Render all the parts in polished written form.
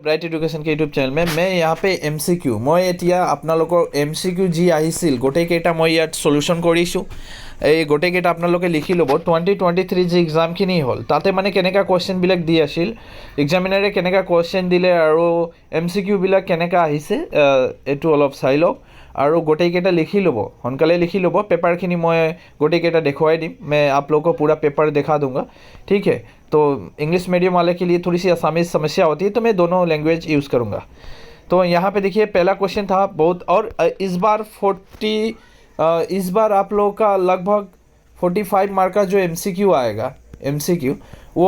Bright education के YouTube channel मैं यहाँ पे MCQ মই এতিয়া আপোনালোকৰ MCQ যি আহিছিল গোটেইকেইটা মই ইয়াত সলিউশ্যন কৰিছোঁ। এই গোটেইকেইটা আপোনালোকে লিখি ল'ব। 2023 যি এক্সামখিনি হ'ল তাতে মানে কেনেকুৱা কুৱেশ্যনবিলাক দি আছিল, এক্সামিনাৰে কেনেকুৱা কুৱেশ্যন দিলে আৰু MCQ বিলাক কেনেকুৱা আহিছে এইটো অলপ চাই লওক আৰু গোটেইকেইটা লিখি ল'ব, সোনকালে লিখি ল'ব। পেপাৰখিনি মই গোটেইকেইটা দেখুৱাই দিম। मैं आप लोगों को पूरा पेपर दिखा दूंगा, ठीक है। तो इंग्लिश मीडियम वाले के लिए थोड़ी सी आसामी समस्या होती है, तो मैं दोनों लैंग्वेज यूज़ करूँगा। तो यहाँ पे देखिए पहला क्वेश्चन था बहुत, और इस बार आप लोगों का लगभग 45 मार्क का जो MCQ आएगा, MCQ वो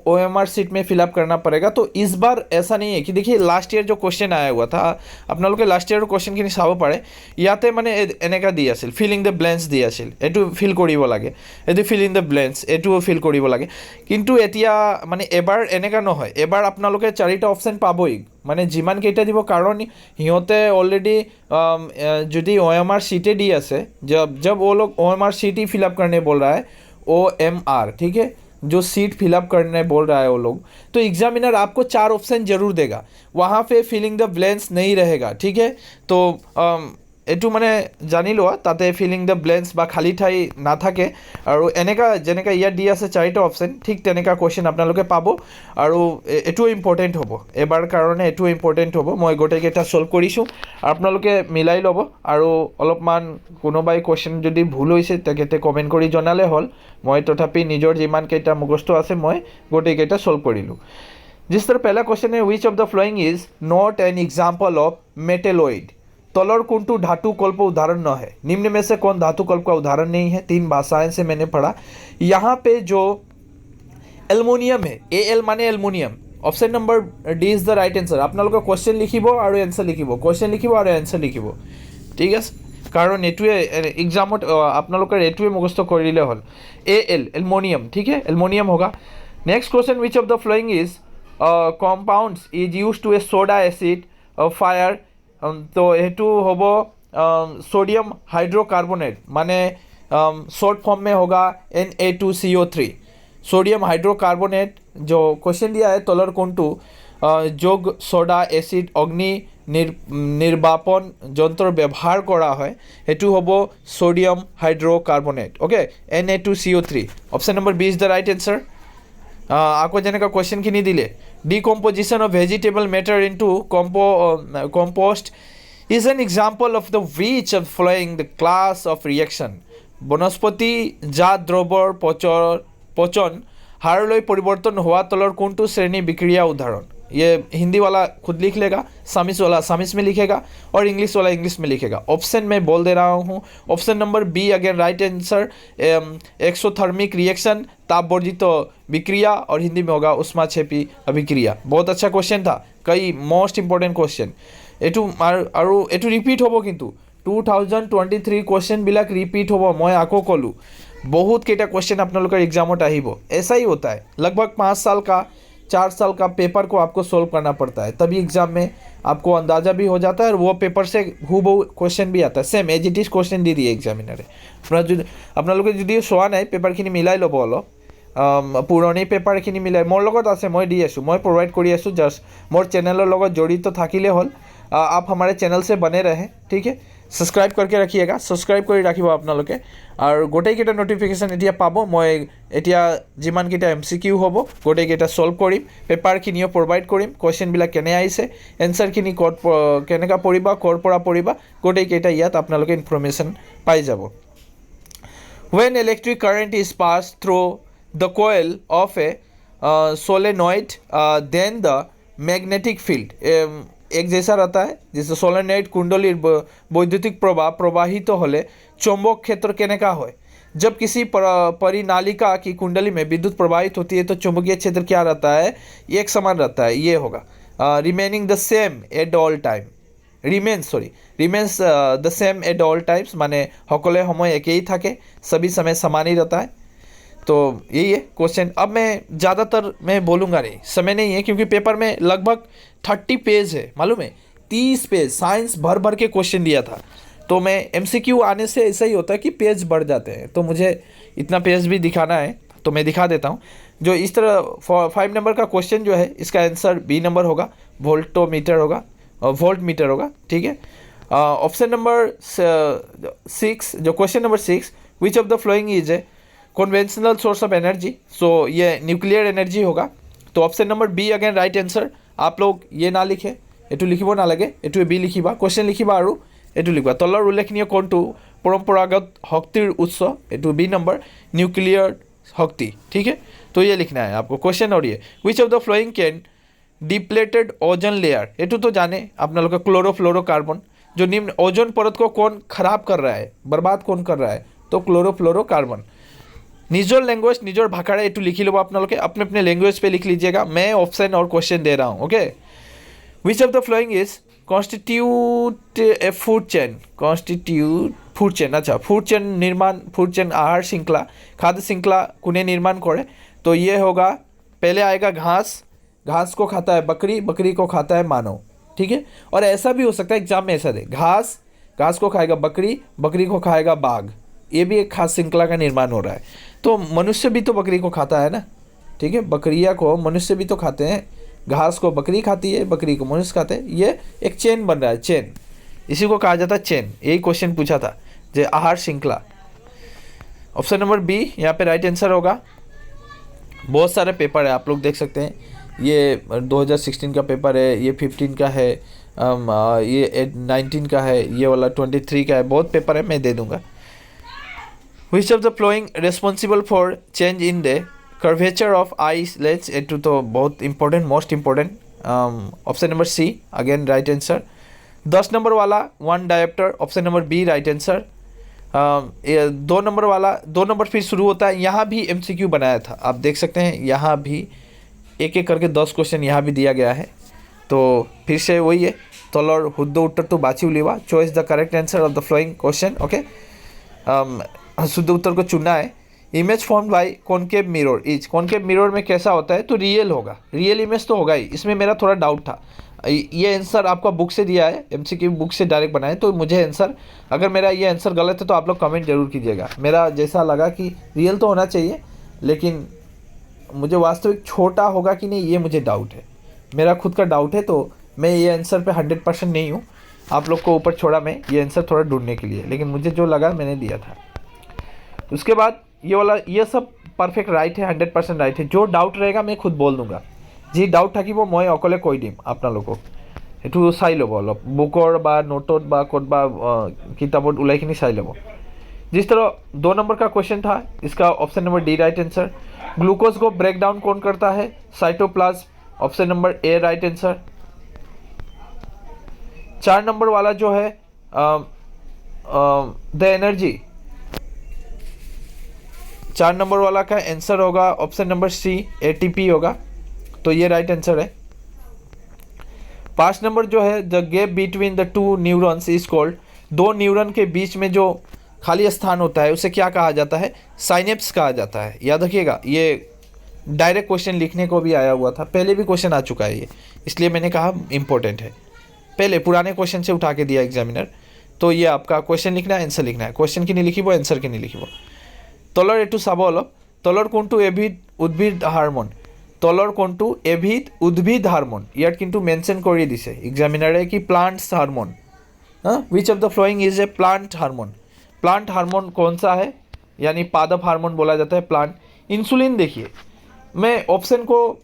OMR सीट में फिलअप करना पड़ेगा। तो इस बार ऐसा नहीं है कि देखिए लास्ट ईयर जो क्वेश्चन आया हुआ था अपना लोग लास्ट ईयर क्वेश्चन খিনি চাব পাৰে। ইয়াতে মানে এনেকা দি আছিল ফিল ইন দ্য ব্লেঙ্কস দি আছিল, এটু ফিল কৰিব লাগে, এটু ফিল ইন দ্য ব্লেঙ্কস এটু ফিল কৰিব লাগে। কিন্তু এতিয়া মানে এবাৰ এনেকা নহয়, এবাৰ আপোনালোকে চাৰিটা অপশন পাবই, মানে যিমান কেইটা দিব, কাৰণ সিহঁতে অলৰেডি যদি OMR सीटें दी আছে, जब वो लोग OMR सीट ही फिलअप करने बोल रहा है, OMR, ठीक है, जो सीट फिलअप करने बोल रहा है वो लोग, तो एग्जामिनर आपको 4 ऑप्शन जरूर देगा, वहाँ पे फिलिंग द ब्लैंक्स नहीं रहेगा, ठीक है। तो এইটো মানে জানি লোৱা, তাতে ফিলিং দ্য ব্লেঙ্কস বা খালী ঠাই নাথাকে। আৰু এনেকা যেনেকৈ ইয়াত দি আছে 4টা অপশ্যন, ঠিক তেনেকুৱা কুৱেশ্যন আপোনালোকে পাব। আৰু এইটোও ইম্পৰ্টেণ্ট হ'ব, এবাৰ কাৰণে এইটোও ইম্পৰ্টেণ্ট হ'ব। মই গোটেইকেইটা ছল্ভ কৰিছোঁ, আপোনালোকে মিলাই ল'ব। আৰু অলপমান কোনোবাই কুৱেশ্যন যদি ভুল হৈছে তেখেতে কমেণ্ট কৰি জনালে হ'ল। মই তথাপি নিজৰ যিমানকেইটা মুখস্থ আছে মই গোটেইকেইটা ছল্ভ কৰিলোঁ। जिस तरह पहला क्वेश्चन है, which of the following is not an example of metalloid. तलर कुंटू धातु कल्प उदाहरण न है, निम्न में से कौन धातु कल्प का उदाहरण नहीं है। 3 भाषाएं से मैंने पढ़ा। यहाँ पे जो एल्युमिनियम है, AL माने aluminium, option number D is the right answer. अपना लोग क्वेश्चन लिखिब और आंसर लिखिब, क्वेश्चन लिखिब और आंसर लिखिब, ठीक है, कारण एटुए एग्जामत अपना लोग एटुए मुखस्थ कर दिले हल। AL एल्युमिनियम, ठीक है, एल्युमिनियम होगा। Next question, which of the following is compounds is use to a soda acid fire. तो हेतु होबो सोडियम हाइड्रोकार्बोनेट, माने शॉर्ट फॉर्म में होगा Na2CO3। सोडियम हाइड्रोकार्बोनेट जो क्वेश्चन दिया है, तलर कोणटू जोग सोडा एसिड अग्नि निर्वापन যন্ত্র ব্যবহার করা হয়, হেতু হবো sodium hydrocarbonate, okay, Na2CO3। Option number B is the right answer. आपको যেনেকৈ কুৱেশ্যনখিনি দিলে, decomposition of vegetable matter into compost is an example of the which of following the class of reaction. বনস্পতিজাত দ্ৰৱৰ পচন হাৰলৈ পৰিৱৰ্তন হোৱা তলৰ কোনটো শ্ৰেণী বিক্ৰিয়া উদাহৰণ। ये हिंदी वाला खुद लिख लेगा, सामिस वाला सामिस में लिखेगा और इंग्लिश वाला इंग्लिश में लिखेगा। ऑप्शन मैं बोल दे रहा हूँ। Option number B again right answer, exothermic reaction, ताप वर्जित विक्रिया, और हिंदी में होगा उष्माक्षेपी अभिक्रिया। बहुत अच्छा क्वेश्चन था, कई मोस्ट इम्पोर्टेंट क्वेश्चन। एटू और एटू रिपीट होबो, किंतु 2023 क्वेश्चन बिलाक रिपीट होबो। मैं आको कलू बहुत केटा क्वेश्चन आपनलोकर एग्जामत आहिबो। ऐसा ही होता है, लगभग 5 साल का 4 साल का पेपर को आपको सोल्व करना पड़ता है, तभी एग्जाम में आपको अंदाज़ा भी हो जाता है और वो पेपर से हूबहू क्वेश्चन भी आता है, same as it is question दी दिए एग्जामिनारे। अपना लोग যদি চোৱা নাই পেপাৰখিনি মিলাই ল'ব অলপ, পুৰণি পেপাৰখিনি মিলাই মোৰ লগত আছে, মই দি আছোঁ, মই প্ৰভাইড কৰি আছোঁ। জাষ্ট মোৰ চেনেলৰ লগত জড়িত থাকিলে হ'ল। आप हमारे चैनल से बने रहें, ठीक है, सब्सक्राइब करके रखिएगा, सब्सक्राइब कर राखिब आपनालोके। और गोटेइकेटा नोटिफिकेशन एटिया पाबो। मैं एटिया जिमानकेटा MCQ होबो गोटेइकेटा सल्व करिम, पेपारखिनिও प्रोवाइड करिम, क्वेश्चनबिलाक केने आइसे, एन्सारखिनि कत केनेका पढ़िबा, কৰ পৰা पढ़िबा, गोटेइकेटा ইয়াত आपनालोके इनफर्मेशन पाइ যাব। When electric current is passed through the coil of a solenoid, then the magnetic field एक जैसा रहता है, जैसे सोलेनॉइड कुंडलीर वैद्युतिक प्रवाह प्रवाहित तो होले चुंबक क्षेत्र केनेका होय। जब किसी परिनालिका की कुंडली में विद्युत प्रवाहित होती है तो चुंबकीय क्षेत्र क्या रहता है, एक समान रहता है। ये होगा remaining the same at all time, remains the same at all times, माने সকলে সময় একই থাকে, सभी समय समान ही रहता है। तो यही है क्वेश्चन। अब मैं ज़्यादातर मैं बोलूँगा नहीं, समय नहीं है, क्योंकि पेपर में लगभग 30 पेज है, मालूम है, 30 पेज साइंस भर भर के क्वेश्चन दिया था। तो मैं MCQ आने से ऐसा ही होता है कि पेज बढ़ जाते हैं, तो मुझे इतना पेज भी दिखाना है, तो मैं दिखा देता हूँ। जो इस तरह 5 नंबर का क्वेश्चन जो है इसका आंसर बी नंबर होगा, वोल्टोमीटर होगा, वोल्ट मीटर होगा, ठीक है। ऑप्शन नंबर 6, जो question number 6, which of the following is a conventional source of energy, so ये न्यूक्लियर एनर्जी होगा। तो option number B again right answer. आप लोग ये ना लिखे, एटू लिखिब ना लगे, एटू बी लिखिबा, क्वेश्चन लिखिबा और एटू लिखा तलर उल्लेखनीय कोनटू परम्परागत शक्तिर उत्स, एटू बी नंबर न्यूक्लियर शक्ति, ठीक है। तो ये लिखना है आपको क्वेश्चन। और ये which of the following can depleted ozone layer, एटू तो जाने अपना लोग क्लोरोफ्लोरोकार्बन, जो निम्न ओजोन परत को कौन खराब कर रहा है, बर्बाद कौन कर रहा है, तो क्लोरोफ्लोरोकार्बन। निजोर लैंग्वेज निजोर भाषा एटू लिखी लो अपना लोग अपने अपने लैंग्वेज पे लिख लीजिएगा, मैं ऑप्शन और क्वेश्चन दे रहा हूँ, okay. Which of the following is constitute A food chain, constitute food chain, अच्छा फूड चेन निर्माण, फूड चेन आहार श्रृंखला, खाद्य श्रृंखला कुने निर्माण करे, तो ये होगा पहले आएगा घास, घास को खाता है बकरी, बकरी को खाता है मानव, ठीक है। और ऐसा भी हो सकता है एग्जाम में ऐसा दे, घास, घास को खाएगा बकरी, बकरी को खाएगा बाघ, ये भी एक खास श्रृंखला का निर्माण हो रहा है। तो मनुष्य भी तो बकरी को खाता है ना, ठीक है, बकरिया को मनुष्य भी तो खाते हैं, घास को बकरी खाती है, बकरी को मनुष्य खाते हैं, ये एक चेन बन रहा है, चेन, इसी को कहा जाता है चेन। यही क्वेश्चन पूछा था, जो आहार श्रृंखला। ऑप्शन नंबर बी यहाँ पे राइट आंसर होगा। बहुत सारे पेपर है, आप लोग देख सकते हैं, ये 2016 का पेपर है, ये 15 का है, ये 19 का है, ये वाला 23 का है, बहुत पेपर है, मैं दे दूंगा। Which of the following responsible for change in the curvature of eye lens, एटू तो बहुत important, most important. Option number C again right answer. 10 number वाला 1 dioptre, option number B right answer. 2 number वाला 2 number फिर शुरू होता है, यहाँ भी MCQ बनाया था, आप देख सकते हैं, यहाँ भी एक एक करके 10 क्वेश्चन यहाँ भी दिया गया है। तो फिर से वही है, तलर हुद्द उत्तर तो बाची उलीवा, choice the correct answer of the following question, okay. शुद्ध उत्तर को चुनना है। Image form by concave mirror is, concave mirror में कैसा होता है, तो रियल होगा, रियल इमेज तो होगा ही, इसमें मेरा थोड़ा डाउट था। ये आंसर आपका बुक से दिया है, MCQ बुक से डायरेक्ट बनाए, तो मुझे आंसर, अगर मेरा ये आंसर गलत है तो आप लोग कमेंट जरूर कीजिएगा। मेरा जैसा लगा कि रियल तो होना चाहिए, लेकिन मुझे वास्तविक छोटा होगा कि नहीं, ये मुझे डाउट है, मेरा खुद का डाउट है। तो मैं ये आंसर पे 100% नहीं हूँ, आप लोग को ऊपर छोड़ा मैं ये आंसर थोड़ा ढूंढने के लिए, लेकिन मुझे जो लगा मैंने दिया था। उसके बाद ये वाला, ये सब परफेक्ट राइट है, 100% राइट है। जो डाउट रहेगा मैं खुद बोल दूंगा, जी डाउट থাকিব মই অকলে কৈ দিম আপোনালোকক, এইটো চাই ল'ব অলপ বুকৰ বা নোটত বা ক'ত বা কিতাপত ওলাইখিনি চাই ল'ব। जिस तरह 2 नंबर का क्वेश्चन था, इसका option number D right answer. Glucose को ब्रेक डाउन कौन करता है, cytoplasm, option number A right answer. 4 number वाला जो है द एनर्जी, 4 नंबर वाला का आंसर होगा ऑप्शन नंबर सी ATP होगा, तो ये राइट आंसर है। 5 नंबर जो है the gap between the 2 neurons is called, 2 neuron के बीच में जो खाली स्थान होता है उसे क्या कहा जाता है, साइनेप्स कहा जाता है। याद रखिएगा, ये डायरेक्ट क्वेश्चन लिखने को भी आया हुआ था, पहले भी क्वेश्चन आ चुका है ये, इसलिए मैंने कहा इंपॉर्टेंट है, पहले पुराने क्वेश्चन से उठा के दिया एग्जामिनर। तो ये आपका क्वेश्चन लिखना है, आंसर लिखना है, क्वेश्चन की नहीं लिखिब, आंसर की नहीं लिखिब। तलर एटू चाब अलप, तलर कोनटू एभिड उद्भिद हार्मोन, तलर कोनटू एभिड उद्भिद हार्मोन, ইয়াত কিন্তু মেনশন কৰি দিছে এক্সামিনাৰে কি plants hormone, which of the following is A plant hormone. Plant hormone कौन सा है, यानी पादप हार्मोन बोला जाता है प्लांट। इंसुलिन देखिए, मैं ऑप्शन को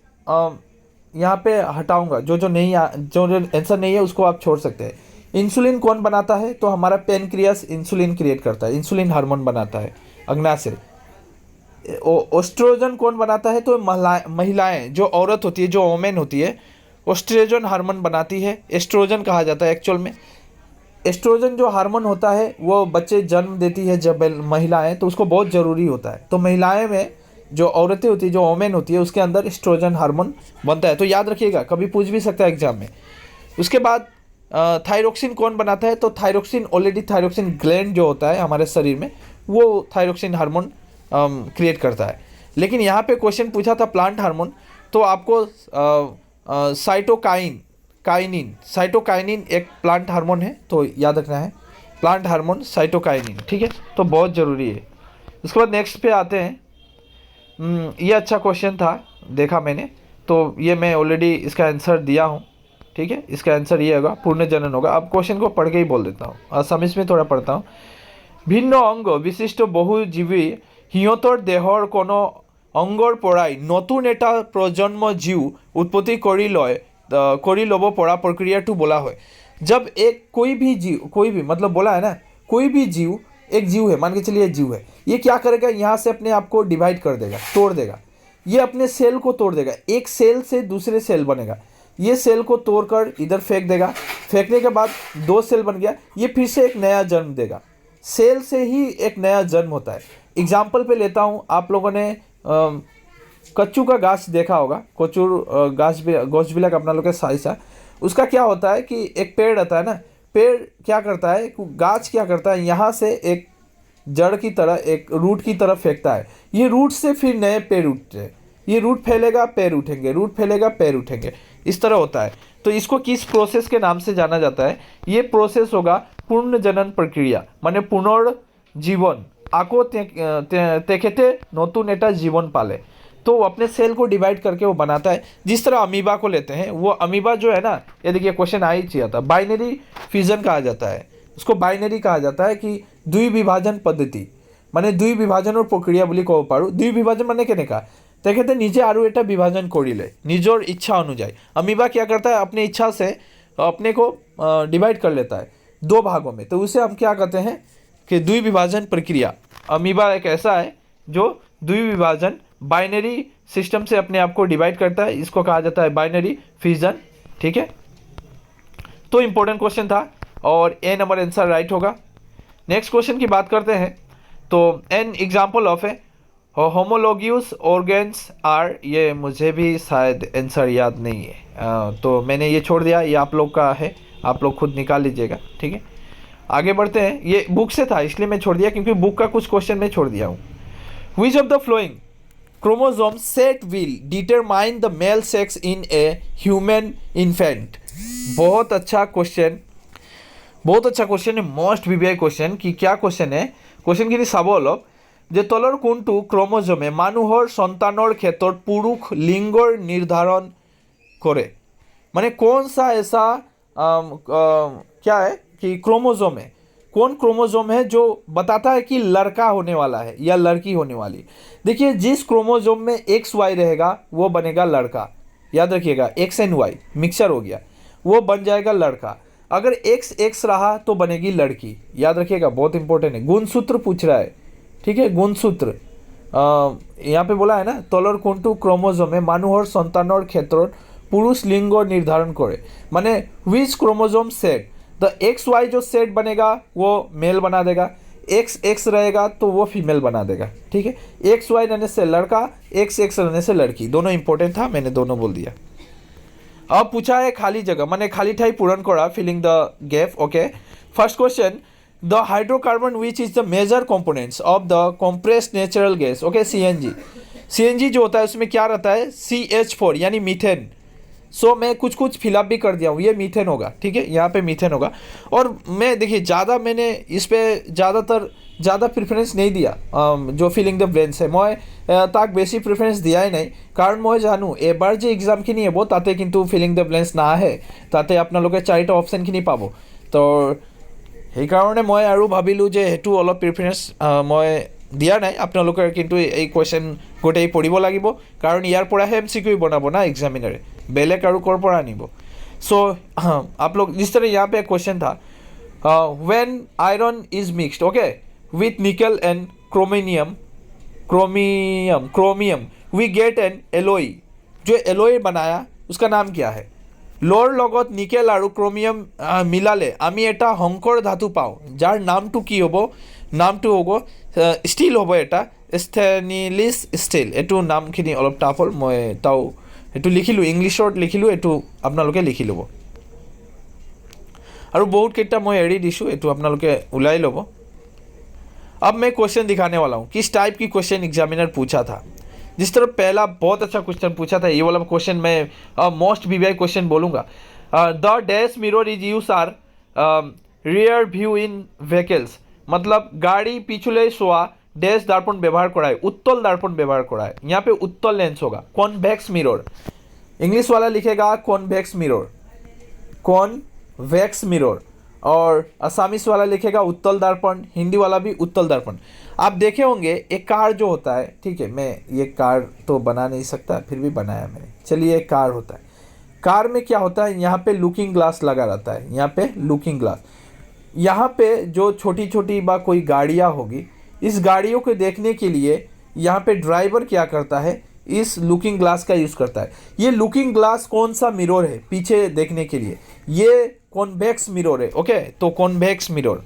यहाँ पे हटाऊंगा, जो नहीं जो आंसर नहीं है उसको आप छोड़ सकते हैं। इंसुलिन कौन बनाता है, तो हमारा पेनक्रियास इंसुलिन क्रिएट करता है, इंसुलिन हार्मोन बनाता है अग्नाशय। ओस्ट्रोजन कौन बनाता है, तो महिलाएं, जो औरत होती है, जो वोमेन होती है, ओस्ट्रोजन हार्मोन बनाती है, एस्ट्रोजन कहा जाता है एक्चुअल में। एस्ट्रोजन जो हार्मोन होता है वो बच्चे जन्म देती है जब महिलाएं, तो उसको बहुत ज़रूरी होता है। तो महिलाएं में जो औरतें होती है, जो वोमेन होती है, उसके अंदर एस्ट्रोजन हार्मोन बनता है, तो याद रखिएगा, कभी पूछ भी सकता है एग्जाम में। उसके बाद थायरोक्सिन कौन बनाता है, तो थायरोक्सिन ऑलरेडी थायरोक्सिन ग्लैंड जो होता है हमारे शरीर में, वो थायरोक्सिन हार्मोन क्रिएट करता है। लेकिन यहाँ पे क्वेश्चन पूछा था प्लांट हार्मोन, तो आपको साइटोकाइनिन एक प्लांट हार्मोन है, तो याद रखना है प्लांट हार्मोन साइटोकाइनिन, ठीक है, तो बहुत ज़रूरी है। उसके बाद नेक्स्ट पे आते हैं, ये अच्छा क्वेश्चन था, देखा मैंने, तो ये मैं ऑलरेडी इसका आंसर दिया हूँ। ठीक है, इसका आंसर ये होगा, पूर्ण जनन होगा। अब क्वेश्चन को पढ़ के ही बोल देता हूँ, असमिस में थोड़ा पढ़ता हूँ। ভিন্ন অঙ্গ বিশিষ্ট বহুজীৱী সিহঁতৰ দেহৰ কোনো অংগৰ পৰাই নতুন এটা প্ৰজন্ম জীৱ উৎপত্তি কৰি ল'ব পৰা প্ৰক্ৰিয়াটো बोला হয়। जब एक कोई भी जीव, कोई भी मतलब बोला है ना, कोई भी जीव, एक जीव है, मान के चलिए जीव है, ये क्या करेगा, यहाँ से अपने आप को डिवाइड कर देगा, तोड़ देगा, ये अपने सेल को तोड़ देगा, एक सेल से दूसरे सेल बनेगा, ये सेल को तोड़कर इधर फेंक देगा, फेंकने के बाद 2 सेल बन गया, ये फिर से एक नया जन्म देगा। सेल से ही एक नया जन्म होता है। एग्जाम्पल पे लेता हूँ, आप लोगों ने कच्चू का गाछ देखा होगा, कचूर गछবিলাক আপোনালোকে চাইছা। उसका क्या होता है कि एक पेड़ रहता है ना, पेड़ क्या करता है, गाछ क्या करता है, यहाँ से एक जड़ की तरह, एक रूट की तरफ फेंकता है, ये रूट से फिर नए पेड़ उठते हैं, ये रूट फैलेगा पैर उठेंगे, रूट फैलेगा पैर उठेंगे, इस तरह होता है। तो इसको किस प्रोसेस के नाम से जाना जाता है, ये प्रोसेस होगा पूर्ण जनन प्रक्रिया, माने पुनर्जीवन। आको तेखेते नतून एटा जीवन पाले, तो अपने सेल को डिवाइड करके वो बनाता है। जिस तरह अमीबा को लेते हैं, वो अमीबा जो है ना, ये देखिए क्वेश्चन आ ही चाहिए था, बाइनरी फिजन कहा जाता है उसको, बाइनरी कहा जाता है कि द्विविभाजन पद्धति, মানে দুই বিভাজনৰ প্ৰক্ৰিয়া বুলি ক'ব পাৰোঁ। দুই বিভাজন মানে কেনেকা, তেখেতে নিজে আৰু এটা বিভাজন কৰিলে নিজৰ इच्छा अनुযায়ী। अमीबा क्या करता है, अपने इच्छा से अपने को डिवाइड कर लेता है 2 भागों में, तो उसे हम क्या कहते हैं कि द्विविभाजन प्रक्रिया। अमीबा एक ऐसा है जो द्विविभाजन बाइनरी सिस्टम से अपने आप को डिवाइड करता है, इसको कहा जाता है बाइनरी फिजन। ठीक है, तो इंपॉर्टेंट क्वेश्चन था और ए नंबर आंसर राइट होगा। नेक्स्ट क्वेश्चन की बात करते हैं, तो an example of a homologous organs are, ये मुझे भी शायद आंसर याद नहीं है, तो मैंने ये छोड़ दिया, ये आप लोग का है, आप लोग खुद निकाल लीजिएगा। ठीक है, आगे बढ़ते हैं। ये बुक से था इसलिए मैं छोड़ दिया, क्योंकि बुक का कुछ क्वेश्चन मैं छोड़ दिया हूँ। विच of the flowing chromosome set will determine the male sex in a human infant. बहुत अच्छा क्वेश्चन, बहुत अच्छा क्वेश्चन है, मोस्ट वीवीआई क्वेश्चन। कि क्या क्वेश्चन है, क्वेश्चनখিনি চাব অলপ, যে তলৰ কোনটো ক্ৰমোজমে মানুহৰ সন্তানৰ ক্ষেত্ৰত পুৰুষ লিংগৰ নিৰ্ধাৰণ करे, माने कौन सा ऐसा क्या है कि क्रोमोजोम है, कौन क्रोमोजोम है जो बताता है कि लड़का होने वाला है या लड़की होने वाली। देखिए, जिस क्रोमोजोम में XY रहेगा वो बनेगा लड़का, याद रखिएगा, X एंड Y मिक्सचर हो गया, वो बन जाएगा लड़का। अगर XX रहा तो बनेगी लड़की, याद रखिएगा, बहुत इंपॉर्टेंट है। गुणसूत्र पूछ रहा है, ठीक है, गुणसूत्र यहाँ पे बोला है ना, तलर कोनटू क्रोमोजोमे मानुहर सन्तानर क्षेत्र पुरुष लिंग निर्धारण करे, माने विच क्रोमोजोम सेट, द XY जो सेट बनेगा वो मेल बना देगा, XX रहेगा तो वो फीमेल बना देगा। ठीक है, XY रहने से लड़का, XX रहने से लड़की, दोनों इंपॉर्टेंट था, मैंने दोनों बोल दिया। अब पूछा है खाली जगह, माने खाली ठाई पूरण करा, filling the gap. Okay, first question, the hydrocarbon which is the major components of the compressed natural gas. Okay, CNG जो होता है उसमें क्या रहता है, CH4 यानी मीथेन। सो मैं कुछ फिलअप भी कर दिया हूँ, ये मीथेन होगा। ठीक है, यहाँ पे मीथेन होगा। और मैं देखिए ज़्यादा मैंने इस पर ज़्यादा प्रिफरेंस नहीं दिया, जो फिलिंग द ब्लेंक्स है मैं ताक बेसी प्रिफरेंस दियाई नहीं, कारण मैं जानूँ एबार जो एग्जामखिनि হ'ব ताते किन्तु फिलिंग द ब्लेंक्स नाहे, ताते আপোনালোকে 4টা অপশ্যনখিনি পাব। তো সেইকাৰণে মই আৰু ভাবিলোঁ যে সেইটো অলপ প্ৰিফাৰেঞ্চ মই দিয়া নাই, আপোনালোকে কিন্তু এই কুৱেশ্যন গোটেই পঢ়িব লাগিব, কাৰণ ইয়াৰ পৰাহে MCQ বনাব না এক্সামিনাৰে, बेलेग और कोर पर आनिबो। सो आप लोग जिस तरह यहाँ पे क्वेश्चन था, when iron is mixed okay with nickel and chromium we get an alloy. जो एलोई बनाया उसका नाम क्या है, लोर लगत निकेल और क्रोमियम मिलाले आमी एटा हंकर धातु पाओ, जार नामटू की होबो, नामटू होबो स्टील होबो, एटा स्टेनलेस स्टील। एटू नामखिनि अलप टाफ हल, मैं ताও एटू लिखिलू, इंग्लिशत लिखिलू, एटू आपनालोके लिखि लব। और बहुत केटा मैं एड़ी दिसू, एटू आपनालोके उलाई लব। अब मैं क्वेश्चन दिखाने वाला हूँ किस टाइप की क्वेश्चन एग्जामिनर पूछा था। जिस तरह पहला बहुत अच्छा क्वेश्चन पूछा था, ये वाला क्वेश्चन मैं मोस्ट वीवीआई क्वेश्चन बोलूँगा। The dash mirror is use are rear view in vehicles, मतलब गाड़ी पिछले शोआ ড্যাশ দর্পণ ব্যবহার করা है, उत्तल दर्पण व्यवहार करा है। यहाँ पे उत्तल लेंस होगा, कॉन्वेक्स मिरर। इंग्लिश वाला लिखेगा कॉन्वेक्स मिरर, कॉन्वेक्स मिरर, और असामीस वाला लिखेगा उत्तल दर्पण, हिंदी वाला भी उत्तल दर्पण। आप देखे होंगे एक कार जो होता है, ठीक है, मैं ये कार तो बना नहीं सकता, फिर भी बनाया मैंने। चलिए एक कार होता है, कार में क्या होता है, यहाँ पे लुकिंग ग्लास लगा रहता है, यहाँ पे लुकिंग ग्लास। यहाँ पे जो छोटी छोटी बा कोई गाड़ियाँ होगी, इस गाड़ियों को देखने के लिए यहाँ पे ड्राइवर क्या करता है, इस लुकिंग ग्लास का यूज़ करता है। ये लुकिंग ग्लास कौन सा मिरर है पीछे देखने के लिए, ये कॉन्वेक्स मिरर है। ओके, तो कॉन्वेक्स मिरर,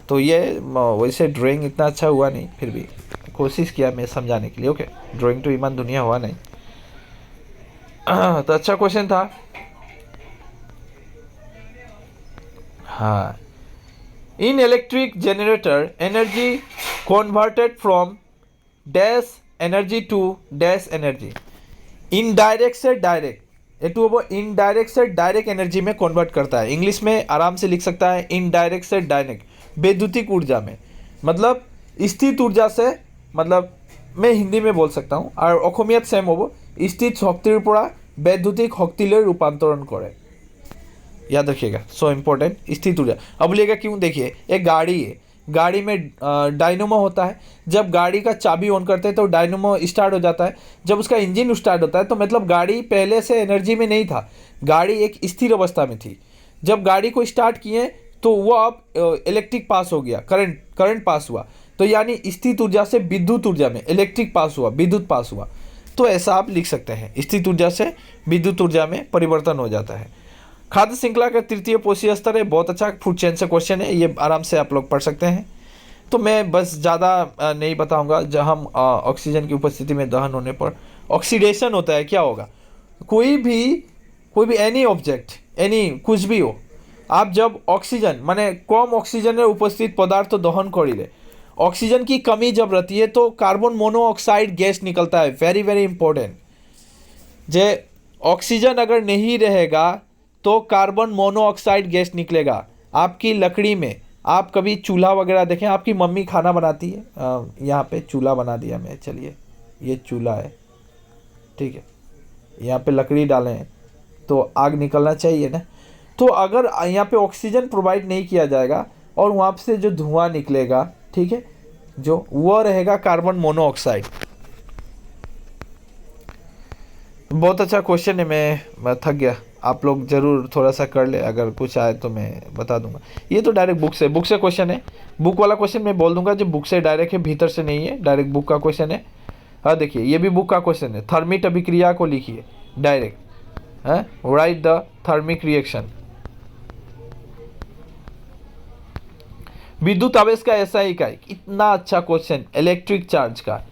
तो ये वैसे ड्राइंग इतना अच्छा हुआ नहीं, फिर भी कोशिश किया मैं समझाने के लिए। ओके, ड्राइंग तो ईमान दुनिया हुआ नहीं। तो अच्छा क्वेश्चन था। हाँ, in electric generator energy converted from dash energy to dash energy, indirect से डायरेक्ट, एटू वो इनडायरेक्ट से डायरेक्ट एनर्जी में कन्वर्ट करता है। इंग्लिश में आराम से लिख सकता है इनडायरेक्ट से डायरेक्ट, वैद्युतिक ऊर्जा में, मतलब स्थित ऊर्जा से, मतलब मैं हिंदी में बोल सकता हूँ और অসমীয়াত सेम होबो, स्थित शक्तिर পৰা वैद्युतिक शक्तिলৈ रूपांतरण करे। याद रखिएगा, सो इम्पोर्टेंट, स्थित ऊर्जा। अब बोलिएगा क्यों, देखिए एक गाड़ी है, गाड़ी में डायनोमो होता है। जब गाड़ी का चाबी ऑन करते हैं तो डायनोमो स्टार्ट हो जाता है। जब उसका इंजन स्टार्ट होता है तो मतलब गाड़ी पहले से एनर्जी में नहीं था, गाड़ी एक स्थिर अवस्था में थी। जब गाड़ी को स्टार्ट किए तो वो अब इलेक्ट्रिक पास हो गया, करंट पास हुआ, तो यानी स्थित ऊर्जा से विद्युत ऊर्जा में इलेक्ट्रिक पास हुआ, विद्युत पास हुआ। तो ऐसा आप लिख सकते हैं, स्थित ऊर्जा से विद्युत ऊर्जा में परिवर्तन हो जाता है। खाद्य श्रृंखला का तृतीय पोषी स्तर है, बहुत अच्छा फूड चेन से क्वेश्चन है, ये आराम से आप लोग पढ़ सकते हैं। तो मैं बस ज़्यादा नहीं बताऊंगा। जब हम ऑक्सीजन की उपस्थिति में दहन होने पर ऑक्सीडेशन होता है, क्या होगा, कोई भी एनी ऑब्जेक्ट, एनी कुछ भी हो, आप जब ऑक्सीजन माने कम ऑक्सीजन उपस्थित पदार्थ दहन करिले, ऑक्सीजन की कमी जब रहती है तो कार्बन मोनोऑक्साइड गैस निकलता है। वेरी वेरी इंपॉर्टेंट, जे ऑक्सीजन अगर नहीं रहेगा तो कार्बन मोनोऑक्साइड गैस निकलेगा आपकी लकड़ी में। आप कभी चूल्हा वगैरह देखें, आपकी मम्मी खाना बनाती है, यहाँ पे चूल्हा बना दिया मैं, चलिए ये चूल्हा है, ठीक है, यहाँ पे लकड़ी डालें हैं तो आग निकलना चाहिए ना। तो अगर यहाँ पे ऑक्सीजन प्रोवाइड नहीं किया जाएगा और वहाँ से जो धुआं निकलेगा, ठीक है, जो वो रहेगा कार्बन मोनोऑक्साइड। बहुत अच्छा क्वेश्चन है, मैं थक गया। आप लोग ज़रूर थोड़ा सा कर ले, अगर कुछ आए तो मैं बता दूंगा। ये तो डायरेक्ट बुक से क्वेश्चन है, बुक वाला क्वेश्चन मैं बोल दूंगा जो बुक से डायरेक्ट है, भीतर से नहीं है, डायरेक्ट बुक का क्वेश्चन है। हाँ देखिए, ये भी बुक का क्वेश्चन है, थर्मिक अभिक्रिया को लिखिए डायरेक्ट, हाँ, राइट द थर्मिक रिएक्शन। विद्युत आवेश का ऐसा ही का इतना अच्छा क्वेश्चन, इलेक्ट्रिक चार्ज का,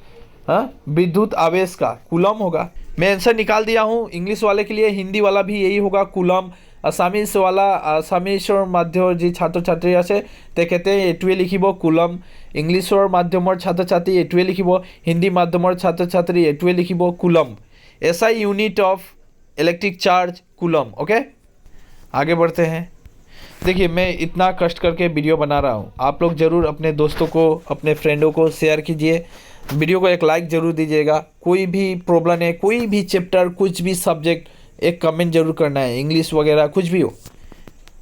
हाँ, विद्युत आवेश का कूलम होगा। मैं आंसर निकाल दिया हूँ इंग्लिश वाले के लिए, हिंदी वाला भी यही होगा कूलम। আসামিজ वाला আসামিজৰ মাধ্যমৰ যি ছাত্ৰ ছাত্ৰী আছে তেখেতে এইটোৱে লিখিব কুলম। ইংলিছৰ মাধ্যমৰ ছাত্ৰ ছাত্ৰী এইটোৱে লিখিব, হিন্দী মাধ্যমৰ ছাত্ৰ ছাত্ৰী এইটোৱে লিখিব coulomb. SI unit of electric charge coulomb. Okay, आगे बढ़ते हैं। देखिए, मैं इतना कष्ट करके वीडियो बना रहा हूँ, आप लोग ज़रूर अपने दोस्तों को, अपने फ्रेंडों को शेयर कीजिए, वीडियो को एक लाइक ज़रूर दीजिएगा। कोई भी प्रॉब्लम है, कोई भी चैप्टर, कुछ भी सब्जेक्ट, एक कमेंट जरूर करना है, इंग्लिश वगैरह कुछ भी हो,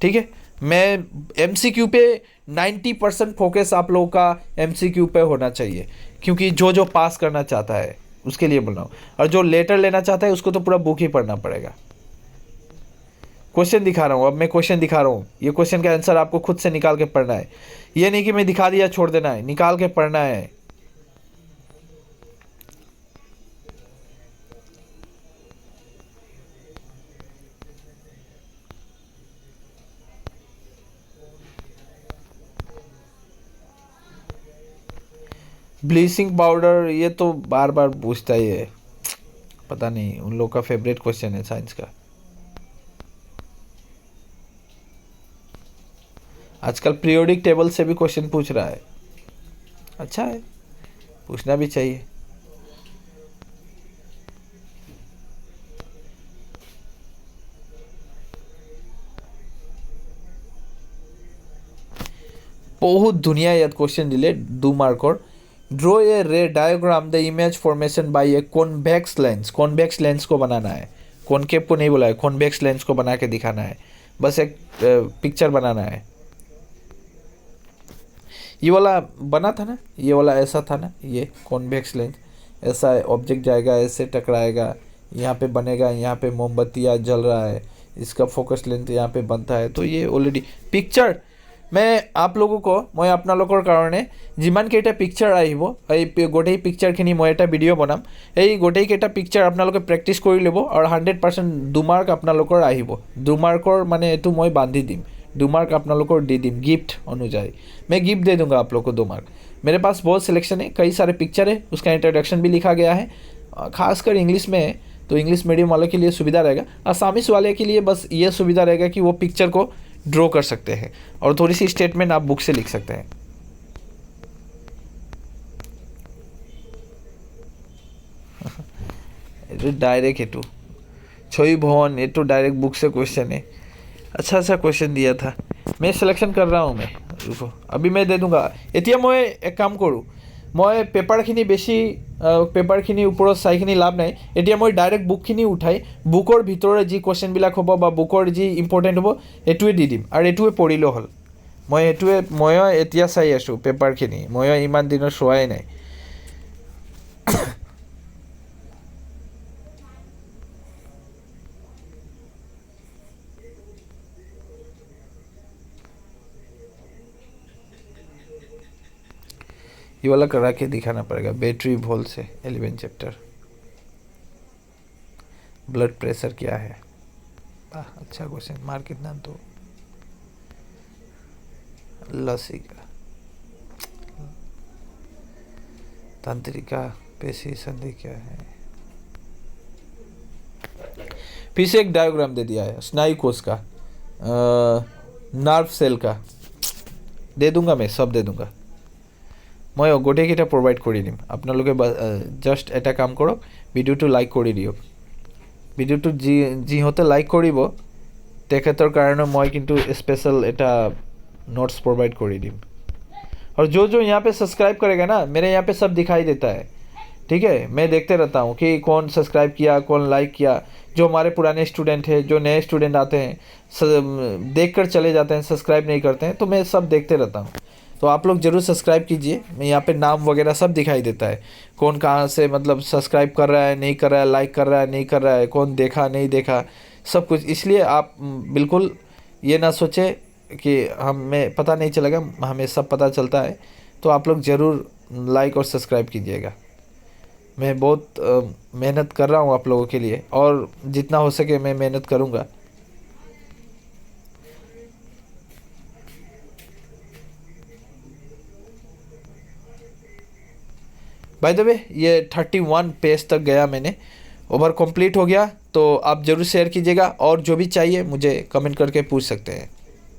ठीक है। मैं एमसीक्यू पे 90% फोकस आप लोगों का एमसीक्यू पे होना चाहिए, क्योंकि जो पास करना चाहता है उसके लिए बोल रहा हूँ, और जो लेटर लेना चाहता है उसको तो पूरा बुक ही पढ़ना पड़ेगा। क्वेश्चन दिखा रहा हूँ, अब मैं क्वेश्चन दिखा रहा हूँ, ये क्वेश्चन का आंसर आपको खुद से निकाल के पढ़ना है, ये नहीं कि मैं दिखा दिया छोड़ देना है, निकाल के पढ़ना है। ब्लीचिंग पाउडर, ये तो बार बार पूछता ही है, पता नहीं, उन लोग का फेवरेट क्वेश्चन है साइंस का। आजकल पीरियोडिक टेबल से भी क्वेश्चन पूछ रहा है, अच्छा है, पूछना भी चाहिए। बहुत दुनिया याद क्वेश्चन दिले 2 मार्कर, ड्रॉ ए रे diagram the image formation by a convex lens. Convex lens को बनाना है, कॉनकेव को नहीं बोला है, कॉन्वेक्स लेंस को बना के दिखाना है, बस एक पिक्चर बनाना है। ये वाला बना था ना, ये वाला ऐसा था ना, ये कॉन्वेक्स लेंस ऐसा है, ऑब्जेक्ट जाएगा ऐसे टकराएगा, यहाँ पे बनेगा, यहाँ पे मोमबत्तियाँ जल रहा है, इसका फोकस लेंथ यहाँ पे बनता है। तो ये ऑलरेडी पिक्चर मैं आप लोगों को मैं আপোনালোকৰ কাৰণে যিমানকেইটা পিকচাৰ আহিব এই গোটেই পিকচাৰখিনি মই এটা ভিডিঅ' বনাম। এই গোটেইকেইটা পিকচাৰ আপোনালোকে প্ৰেক্টিছ কৰি ল'ব আৰু 100% 2 মাৰ্ক আপোনালোকৰ আহিব। 2 মাৰ্কৰ মানে এইটো মই বান্ধি দিম, 2 मार्क आप लोगों को दे दी गिफ्ट अनुजाई, मैं गिफ्ट दे दूंगा आप लोग को 2 मार्क। मेरे पास बहुत सिलेक्शन है, कई सारे पिक्चर है, उसका इंट्रोडक्शन भी लिखा गया है, खासकर इंग्लिश में है, तो इंग्लिश मीडियम वालों के लिए सुविधा रहेगा। असामीस वाले के लिए बस ये सुविधा रहेगा कि वो पिक्चर को ड्रॉ कर सकते हैं और थोड़ी सी स्टेटमेंट आप बुक से लिख सकते हैं। डायरेक्ट ये तो छोई भवन ये तो डायरेक्ट बुक से क्वेश्चन है, अच्छा क्वेश्चन दिया था, मैं सिलेक्शन कर रहा हूँ। मैं रुको अभी मैं दे दूँगा। এতিয়া মই এক কাম কৰোঁ, মই পেপাৰখিনি বেছি পেপাৰখিনি ওপৰত চাইখিনি লাভ নাই, এতিয়া মই ডাইৰেক্ট বুকখিনি উঠাই বুকৰ ভিতৰে যি কুৱেশ্যনবিলাক হ'ব বা বুকৰ যি ইম্পৰ্টেণ্ট হ'ব এইটোৱে দি দিম আৰু এইটোৱে পঢ়িলেও হ'ল। ময়ো এতিয়া চাই আছোঁ পেপাৰখিনি, ময়ো ইমান দিনৰ চোৱাই নাই। ये वाला करा के दिखाना पड़ेगा। बैटरी वोल्ट से 11 चैप्टर। ब्लड प्रेशर क्या है, अच्छा क्वेश्चन, मार्क कितना तो लसिका तंत्रिका पेशी संधि क्या है। फिर से एक डायग्राम दे दिया है स्नायु कोश का, नार्व सेल का, दे दूंगा, मैं सब दे दूंगा। मैं गोटेইকেইটা प्रोवाइड কৰি দিম। আপোনালোকে জাস্ট এটা কাম কৰক, ভিডিঅ'টো লাইক কৰি দিয়ক। ভিডিঅ'টো যিহঁতে লাইক কৰিব তেখেতৰ কাৰণে মই কিন্তু স্পেশাল এটা नोट्स प्रोवाइड कर दी। और जो यहाँ पे सब्सक्राइब करेगा ना, मेरे यहाँ पे सब दिखाई देता है, ठीक है। मैं देखते रहता हूँ कि कौन सब्सक्राइब किया, कौन लाइक किया। जो हमारे पुराने स्टूडेंट हैं, जो नए स्टूडेंट आते हैं देख कर चले जाते हैं, सब्सक्राइब नहीं करते हैं, तो मैं सब देखते रहता हूँ। तो आप लोग ज़रूर सब्सक्राइब कीजिए। मैं यहाँ पे नाम वगैरह सब दिखाई देता है, कौन कहाँ से मतलब सब्सक्राइब कर रहा है, नहीं कर रहा है, लाइक कर रहा है, नहीं कर रहा है, कौन देखा नहीं देखा, सब कुछ। इसलिए आप बिल्कुल ये ना सोचे कि हमें पता नहीं चलेगा, हमें सब पता चलता है। तो आप लोग ज़रूर लाइक और सब्सक्राइब कीजिएगा। मैं बहुत मेहनत कर रहा हूँ आप लोगों के लिए, और जितना हो सके मैं मेहनत करूँगा। बाय द वे ये 31 पेज तक गया, मैंने ओवर कंप्लीट हो गया। तो आप ज़रूर शेयर कीजिएगा, और जो भी चाहिए मुझे कमेंट करके पूछ सकते हैं।